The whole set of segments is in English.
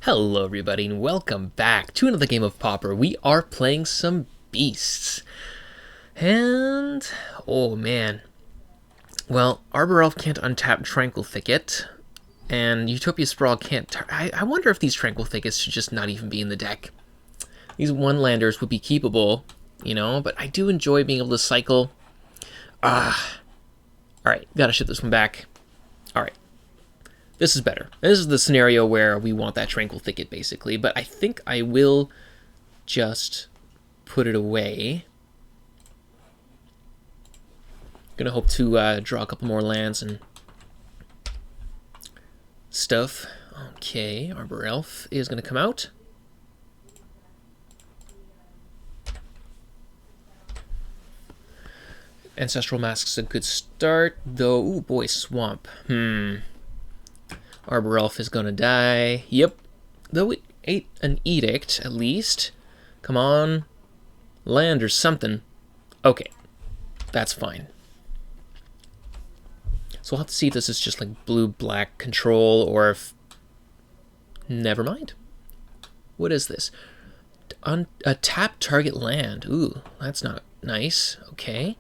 Hello everybody and welcome back to another game of Pauper. We are playing some beasts. And, oh man. Well, Arbor Elf can't untap Tranquil Thicket, and Utopia Sprawl can't... I wonder if these Tranquil Thickets should just not even be in the deck. These one-landers would be keepable, you know, but I do enjoy being able to cycle. Alright, gotta ship this one back. Alright. This is better. This is the scenario where we want that Tranquil Thicket, basically. But I think I will just put it away. Gonna hope to draw a couple more lands and stuff. Okay, Arbor Elf is gonna come out. Ancestral Mask's a good start, though. Ooh, boy, Swamp. Arbor Elf is gonna die. Yep. Though it ate an edict, at least. Come on. Land or something. Okay. That's fine. So we'll have to see if this is just like blue-black control or if... Never mind. What is this? A tap target land. Ooh, that's not nice. Okay.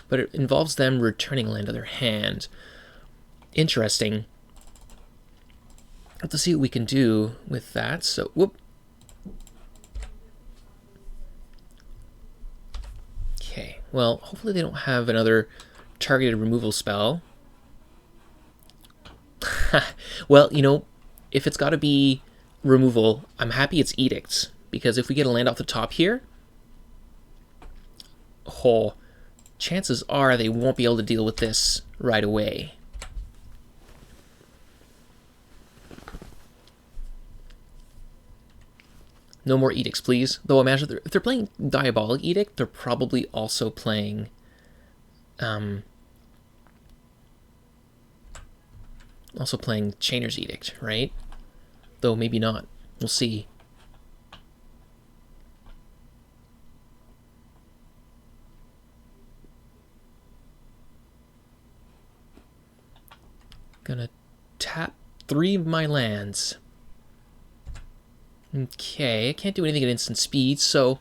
But it involves them returning land to their hand. Interesting. Let's see what we can do with that. So, whoop. Okay, well, hopefully they don't have another targeted removal spell. Well, you know, if it's got to be removal, I'm happy it's edicts. Because if we get a land off the top here, oh, chances are they won't be able to deal with this right away. No more edicts, please. Though I imagine if they're playing Diabolic Edict, they're probably also playing... Chainer's Edict, right? Though maybe not. We'll see. Gonna tap 3 of my lands. Okay, I can't do anything at instant speed, so...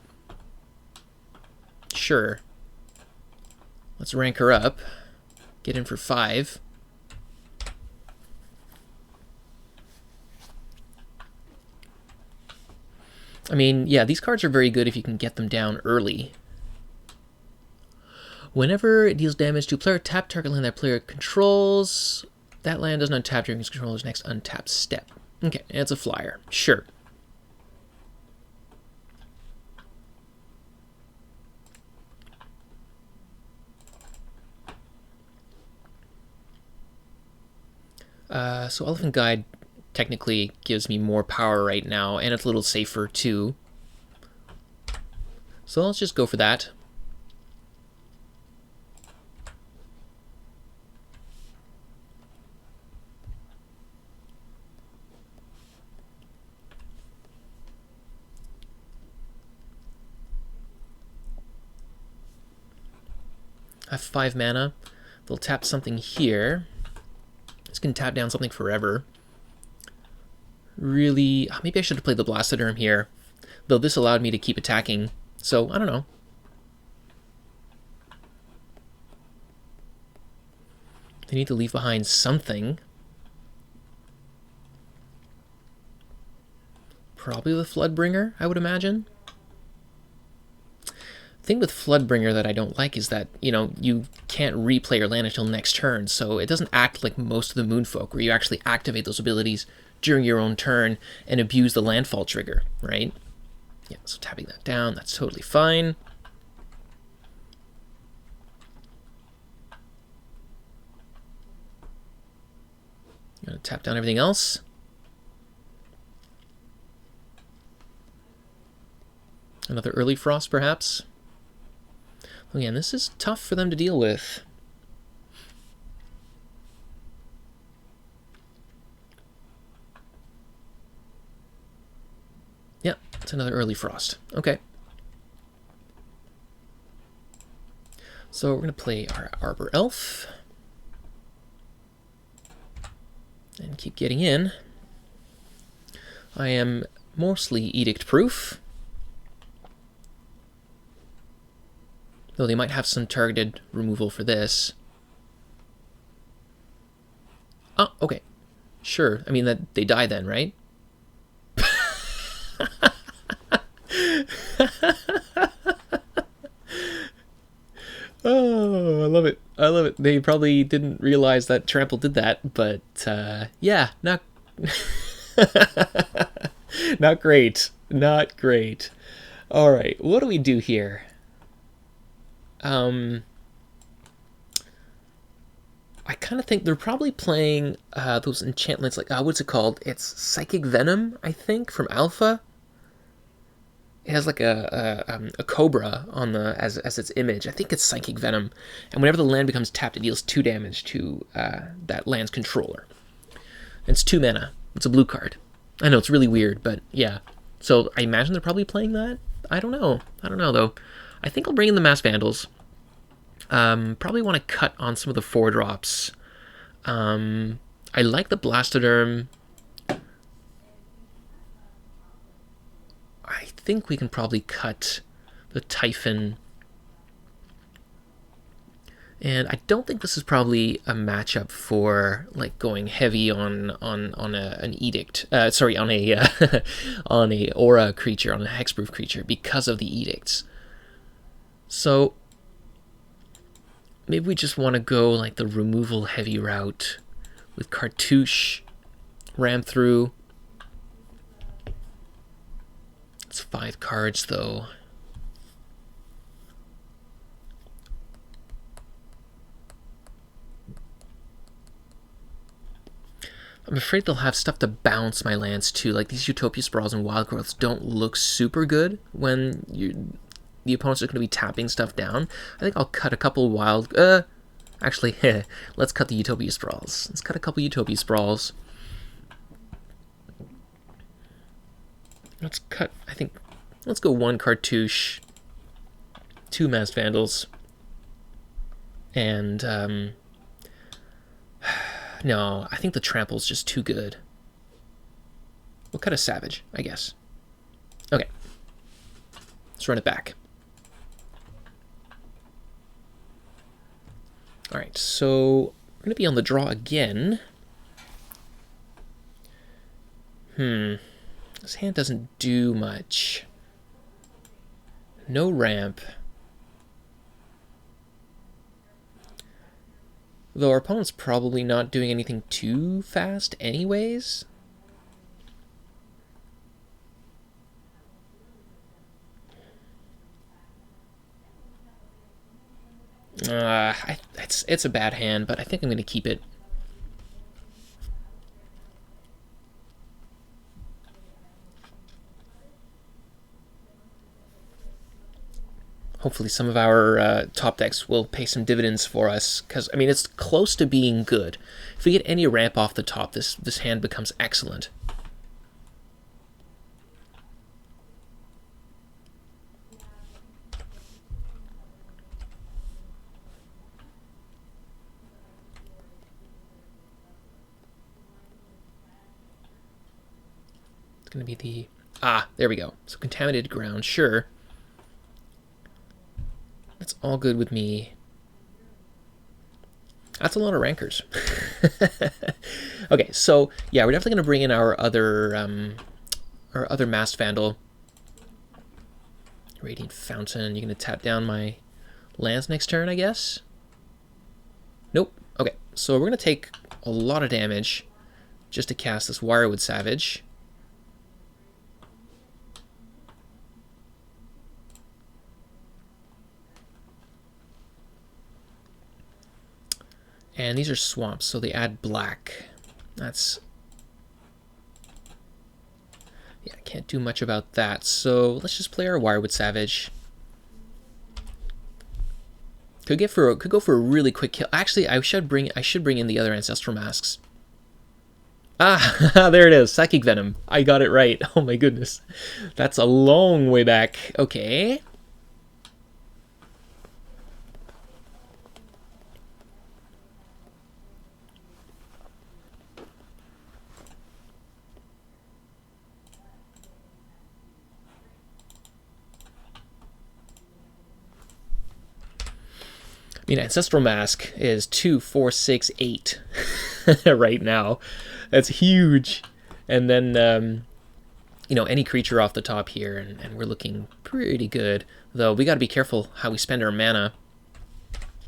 Sure. Let's rank her up. Get in for 5. I mean, yeah, these cards are very good if you can get them down early. Whenever it deals damage to a player, tap target land that player controls. That land doesn't untap during its controller's next untapped step. Okay, it's a flyer. Sure. So Elephant Guide technically gives me more power right now, and it's a little safer too. So let's just go for that. I have 5 mana. They'll tap something here. This can tap down something forever. Really, maybe I should have played the Blastoderm here, though this allowed me to keep attacking, so I don't know. They need to leave behind something. Probably the Floodbringer, I would imagine. The thing with Floodbringer that I don't like is that, you know, you can't replay your land until next turn, so it doesn't act like most of the Moonfolk, where you actually activate those abilities during your own turn and abuse the landfall trigger, right? Yeah, so tapping that down, that's totally fine. Gonna tap down everything else. Another early frost, perhaps. Again, this is tough for them to deal with. Yep, it's another early frost. Okay. So we're going to play our Arbor Elf. And keep getting in. I am mostly edict proof. Though they might have some targeted removal for this. Oh, okay. Sure. I mean, that they die then, right? Oh, I love it. I love it. They probably didn't realize that Trample did that, but yeah, not not great. Not great. All right, what do we do here? I kind of think they're probably playing those enchantments like what's it called? It's Psychic Venom, I think, from Alpha. It has like a cobra on the as its image. I think it's Psychic Venom, and whenever the land becomes tapped, it deals 2 damage to that land's controller. And it's 2 mana. It's a blue card. I know it's really weird, but yeah. So I imagine they're probably playing that. I don't know. I don't know though. I think I'll bring in the Mass Vandals. Probably want to cut on some of the 4-drops. I like the Blastoderm. I think we can probably cut the Typhon. And I don't think this is probably a matchup for like going heavy on an edict. Sorry, on a on a aura creature, on a hexproof creature because of the edicts. So maybe we just want to go like the removal heavy route with Cartouche, ram through. It's 5 cards though. I'm afraid they'll have stuff to bounce my lands too. Like these Utopia Sprawls and Wild Growths don't look super good when the opponents are going to be tapping stuff down. I think I'll cut a couple wild... actually, let's cut the Utopia Sprawls. Let's cut a couple Utopia Sprawls. Let's cut, I think... Let's go 1 Cartouche, 2 Masked Vandals, and... no, I think the Trample's just too good. We'll cut a Savage, I guess. Okay. Let's run it back. Alright, so we're going to be on the draw again. This hand doesn't do much. No ramp. Though our opponent's probably not doing anything too fast anyways. It's a bad hand, but I think I'm going to keep it. Hopefully some of our top decks will pay some dividends for us, because, I mean, it's close to being good. If we get any ramp off the top, this hand becomes excellent. It's going to be the... Ah, there we go. So Contaminated Ground, sure. That's all good with me. That's a lot of rankers. Okay, so yeah, we're definitely gonna bring in our other Masked Vandal. Radiant Fountain. You're gonna tap down my lands next turn, I guess. Nope. Okay, so we're gonna take a lot of damage just to cast this Wirewood Savage. And these are swamps, so they add black. That's... yeah, I can't do much about that. So let's just play our Wirewood Savage. Could go for a really quick kill. Actually, I should bring in the other Ancestral Masks. Ah, there it is. Psychic Venom. I got it right. Oh my goodness. That's a long way back. Okay. mean, Ancestral Mask is 2, 4, 6, 8 right now. That's huge. And then, you know, any creature off the top here, and we're looking pretty good. Though we got to be careful how we spend our mana.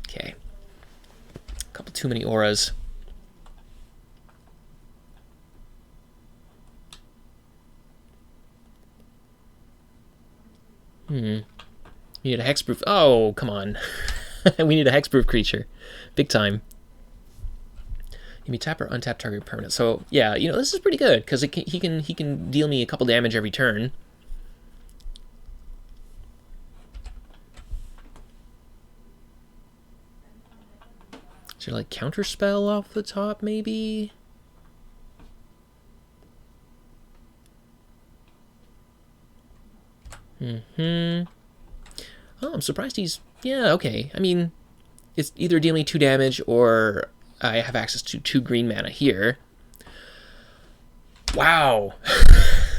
Okay. A couple too many auras. We need a hexproof. Oh, come on. We need a hexproof creature. Big time. Give me tap or untap target permanent. So yeah, you know, this is pretty good because he can deal me a couple damage every turn. Is there like counterspell off the top maybe? Oh, I'm surprised he's... Yeah, okay. I mean, it's either deal me 2 damage or I have access to 2 green mana here. Wow.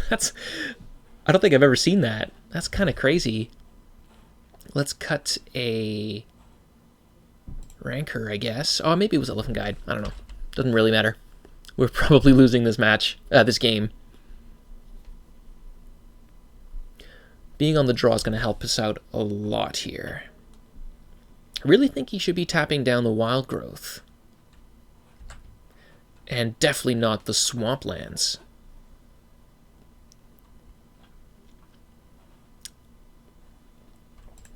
That's... I don't think I've ever seen that. That's kind of crazy. Let's cut a Rancor, I guess. Oh, maybe it was Elephant Guide. I don't know. Doesn't really matter. We're probably losing this match, this game. Being on the draw is going to help us out a lot here. I really think he should be tapping down the Wild Growth. And definitely not the Swamplands.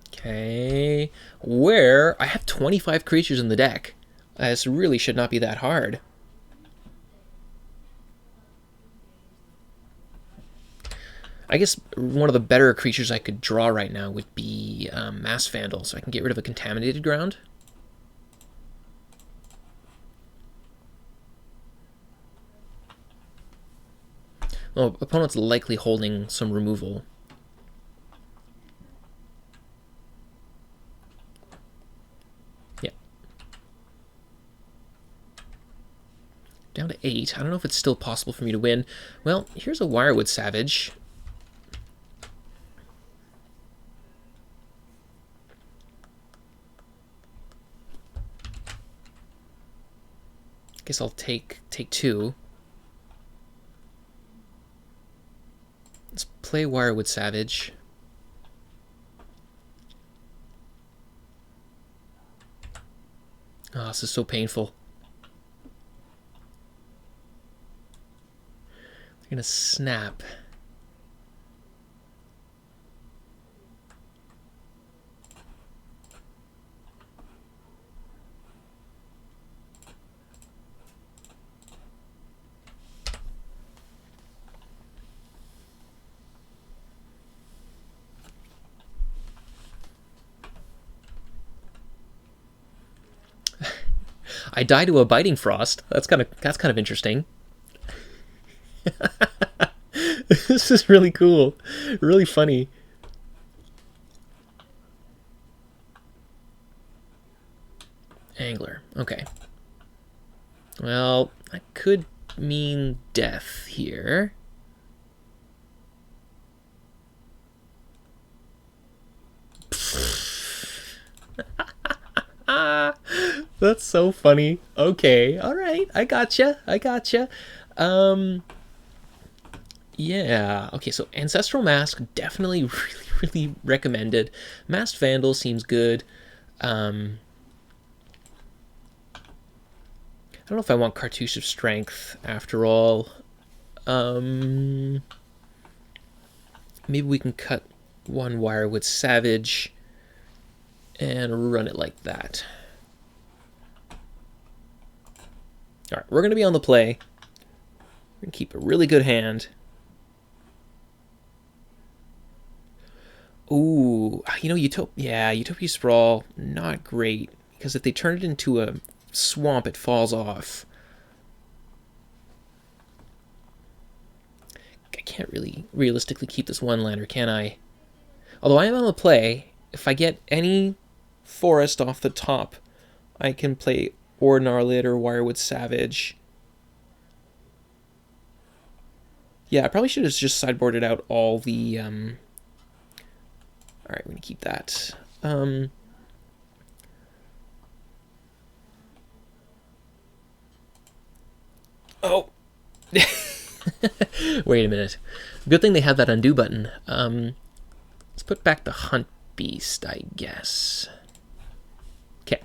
Okay. Where I have 25 creatures in the deck. This really should not be that hard. I guess one of the better creatures I could draw right now would be Mass Vandal, so I can get rid of a contaminated ground. Well, opponent's likely holding some removal. Yeah. Down to 8. I don't know if it's still possible for me to win. Well, here's a Wirewood Savage. Guess I'll take 2. Let's play Wirewood Savage. Oh, this is so painful. They're gonna snap. I die to a Biting Frost. That's kind of interesting. This is really cool. Really funny. Angler. Okay. Well, that could mean death here. That's so funny. Okay, all right, I gotcha. Yeah. Okay, so Ancestral Mask definitely really recommended. Masked Vandal seems good. I don't know if I want Cartouche of Strength after all. Maybe we can cut 1 Wirewood Savage and run it like that. All right, we're going to be on the play. We're going to keep a really good hand. Ooh, you know, Utopia Sprawl, not great. Because if they turn it into a swamp, it falls off. I can't really realistically keep this 1-lander, can I? Although I am on the play, if I get any forest off the top, I can play or Gnarlid or Wirewood Savage. Yeah, I probably should have just sideboarded out all the... Alright, we're going to keep that. Oh! Wait a minute. Good thing they have that undo button. Let's put back the hunt beast, I guess. Okay.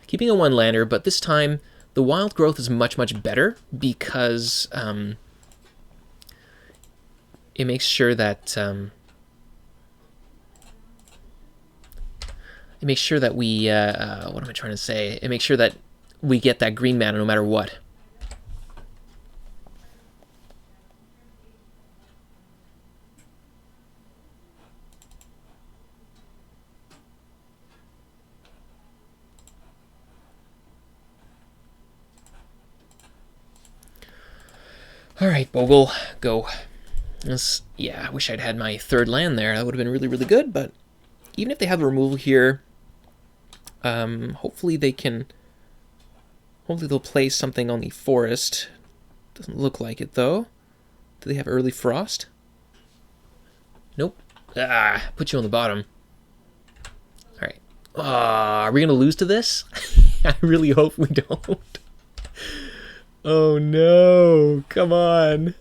Keeping a one-lander, but this time the wild growth is much, much better because it makes sure that we what am I trying to say? It makes sure that we get that green mana no matter what. All right, Bogle, go. Yeah, I wish I'd had my third land there. That would have been really, really good. But even if they have a removal here, hopefully they can. Hopefully they'll play something on the forest. Doesn't look like it though. Do they have early frost? Nope. Ah, put you on the bottom. All right. Are we gonna lose to this? I really hope we don't. Oh no! Come on.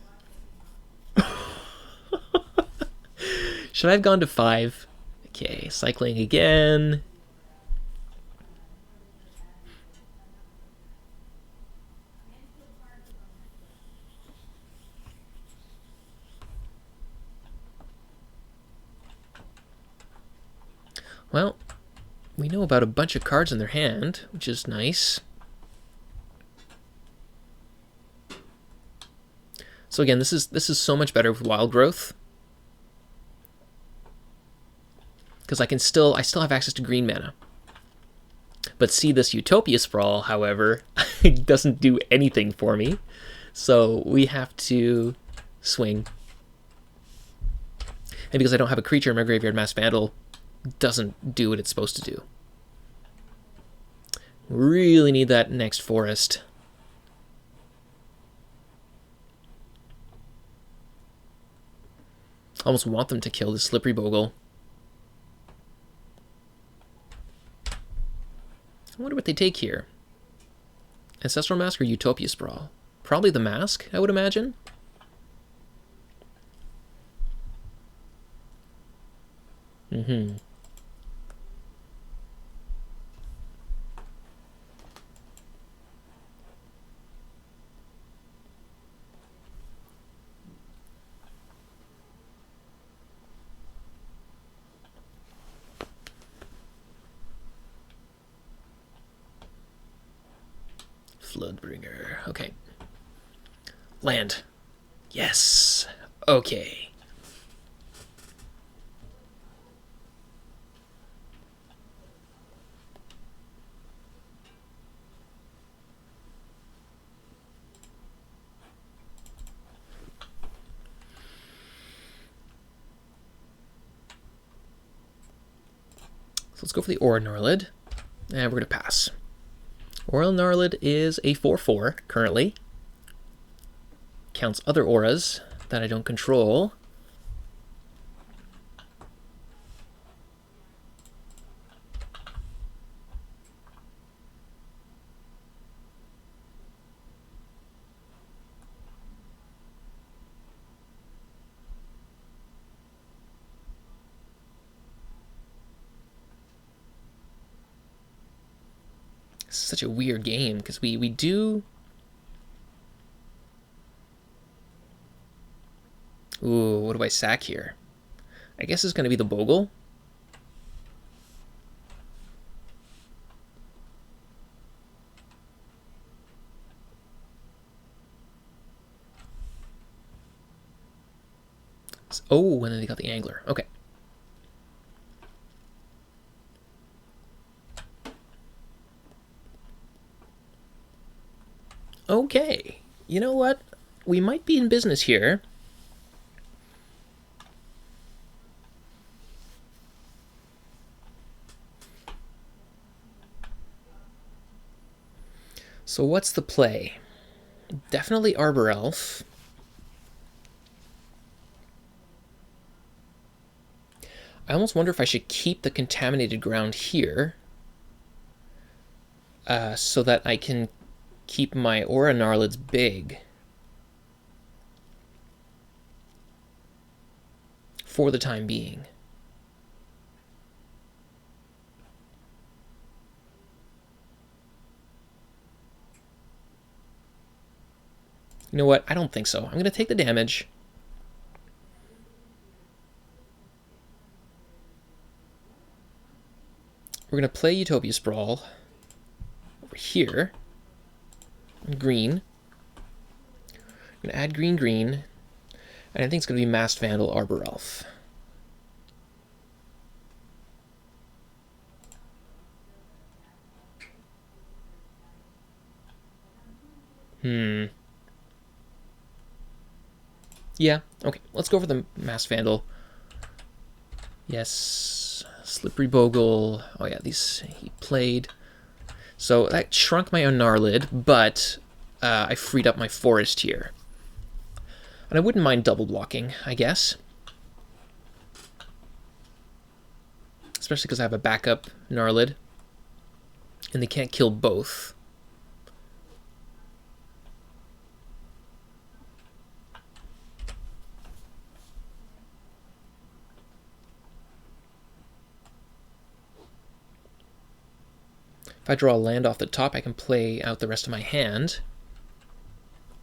Should I have gone to 5? Okay, cycling again. Well, we know about a bunch of cards in their hand, which is nice. So again, this is so much better with wild growth. Because I still have access to green mana. But see, this Utopia Sprawl, however, it doesn't do anything for me. So we have to swing. And because I don't have a creature in my graveyard, Mass Vandal doesn't do what it's supposed to do. Really need that next forest. Almost want them to kill this Slippery Bogle. I wonder what they take here. Ancestral Mask or Utopia Sprawl? Probably the Mask, I would imagine. Mm-hmm. Floodbringer. Okay. Land. Yes. Okay. So let's go for the Aura Gnarlid. And we're going to pass. Aura Gnarlid is a 4/4 currently. Counts other auras that I don't control. It's such a weird game because we do. Ooh, what do I sack here? I guess it's going to be the Bogle. Oh, and then they got the Angler. Okay. Okay. You know what? We might be in business here. So what's the play? Definitely Arbor Elf. I almost wonder if I should keep the Contaminated Ground here so that I can keep my Aura Gnarlids big for the time being. You know what? I don't think so. I'm going to take the damage. We're going to play Utopia Sprawl over here. Green. I'm going to add green, green. And I think it's going to be Masked Vandal, Arbor Elf. Yeah, okay. Let's go for the Masked Vandal. Yes. Slippery Bogle. Oh yeah, these he played. So that shrunk my Gnarlid, but I freed up my forest here. And I wouldn't mind double blocking, I guess. Especially because I have a backup Gnarlid. And they can't kill both. If I draw a land off the top, I can play out the rest of my hand.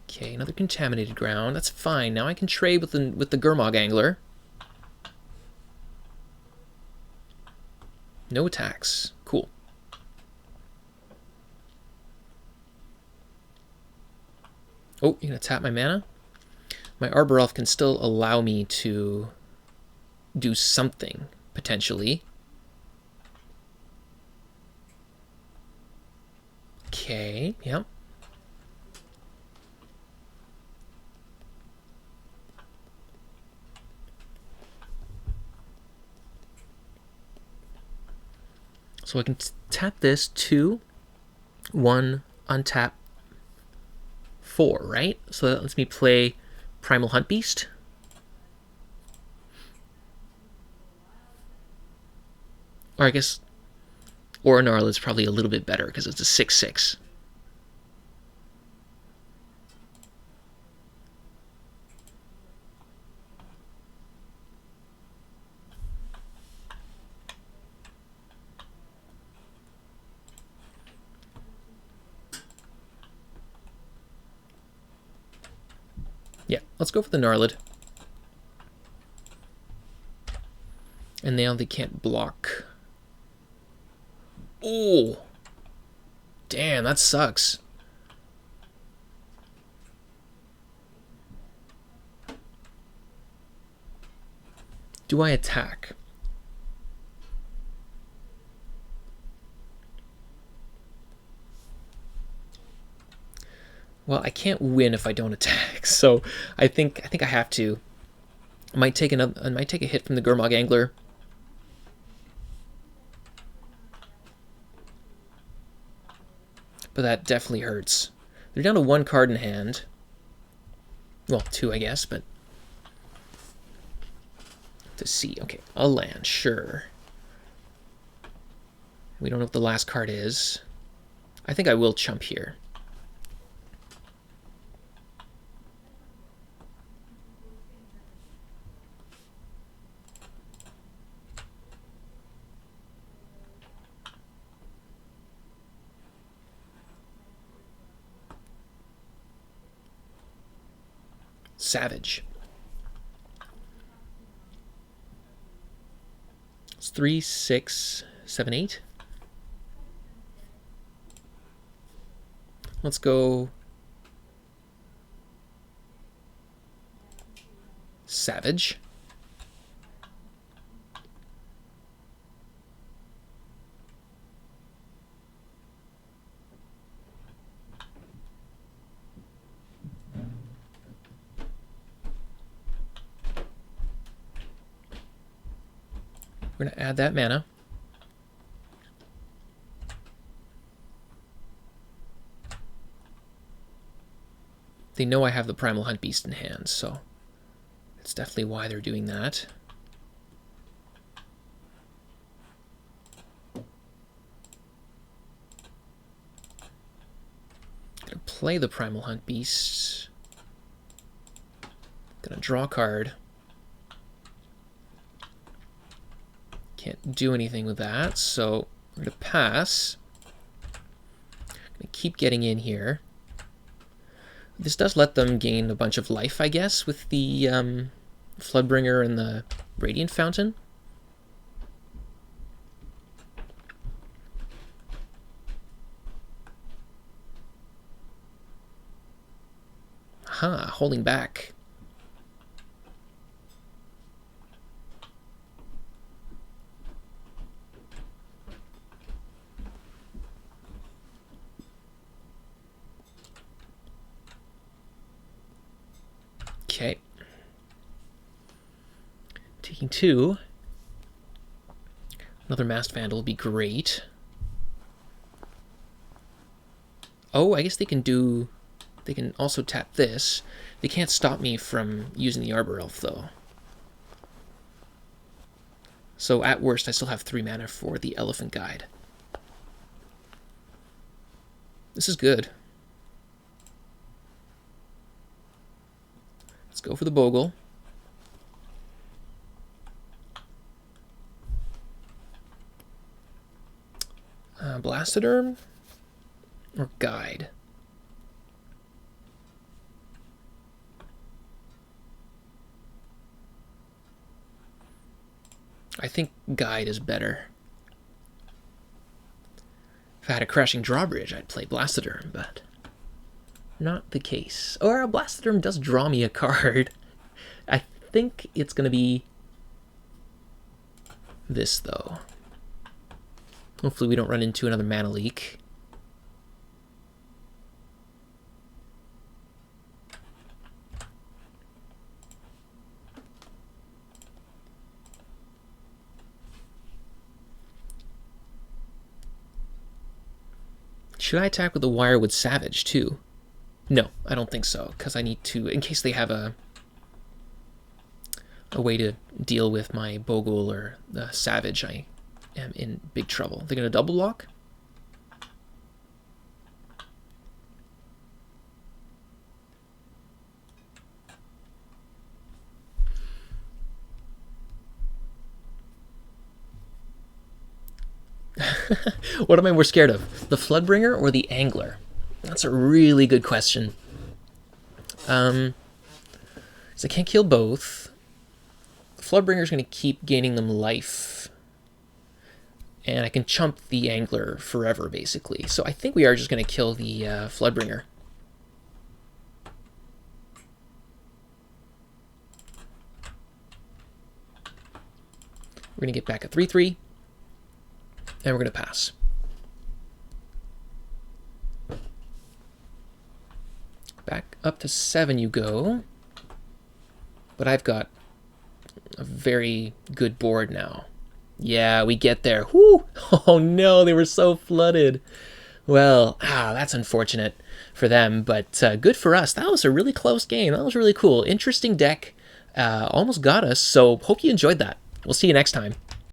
Okay, another contaminated ground. That's fine. Now I can trade with the Gurmag Angler. No attacks. Cool. Oh, you're going to tap my mana? My Arbor Elf can still allow me to do something, potentially. Okay, yep. So I can tap this 2, 1, untap 4, right? So that lets me play Primal Hunt Beast. Or I guess Aura Gnarlid is probably a little bit better because it's a 6/6. Yeah, let's go for the Gnarlid. And now they can't block. Oh! Damn, that sucks. Do I attack? Well, I can't win if I don't attack, so I think I have to. I might take a hit from the Gurmag Angler. But that definitely hurts. They're down to 1 card in hand. Well, 2, I guess, but to see. Okay, a land, sure. We don't know what the last card is. I think I will chump here. Savage. It's 3, 6, 7, 8. Let's go Savage. We're going to add that mana. They know I have the Primal Hunt Beast in hand, so that's definitely why they're doing that. Gonna play the Primal Hunt Beast. Gonna draw a card. Can't do anything with that, so we're gonna pass. Gonna keep getting in here. This does let them gain a bunch of life, I guess, with the Floodbringer and the Radiant Fountain. Huh, holding back. Okay. Taking 2. Another Masked Vandal would be great. Oh, I guess they can do... They can also tap this. They can't stop me from using the Arbor Elf, though. So at worst, I still have 3 mana for the Elephant Guide. This is good. Let's go for the Bogle. Blastoderm or Guide? I think Guide is better. If I had a Crashing Drawbridge, I'd play Blastoderm, but not the case. Or Blastoderm does draw me a card. I think it's going to be this, though. Hopefully we don't run into another mana leak. Should I attack with the Wirewood Savage, too? No, I don't think so, because I need to, in case they have a way to deal with my Bogle or the Savage, I am in big trouble. They're going to double block? What am I more scared of? The Floodbringer or the Angler? That's a really good question. So I can't kill both. The Floodbringer's going to keep gaining them life. And I can chump the Angler forever, basically. So I think we are just going to kill the Floodbringer. We're going to get back a 3/3. And we're going to pass. Back up to 7 you go. But I've got a very good board now. Yeah, we get there. Whoo! Oh no, they were so flooded. Well, that's unfortunate for them, but good for us. That was a really close game. That was really cool. Interesting deck. Almost got us, so hope you enjoyed that. We'll see you next time.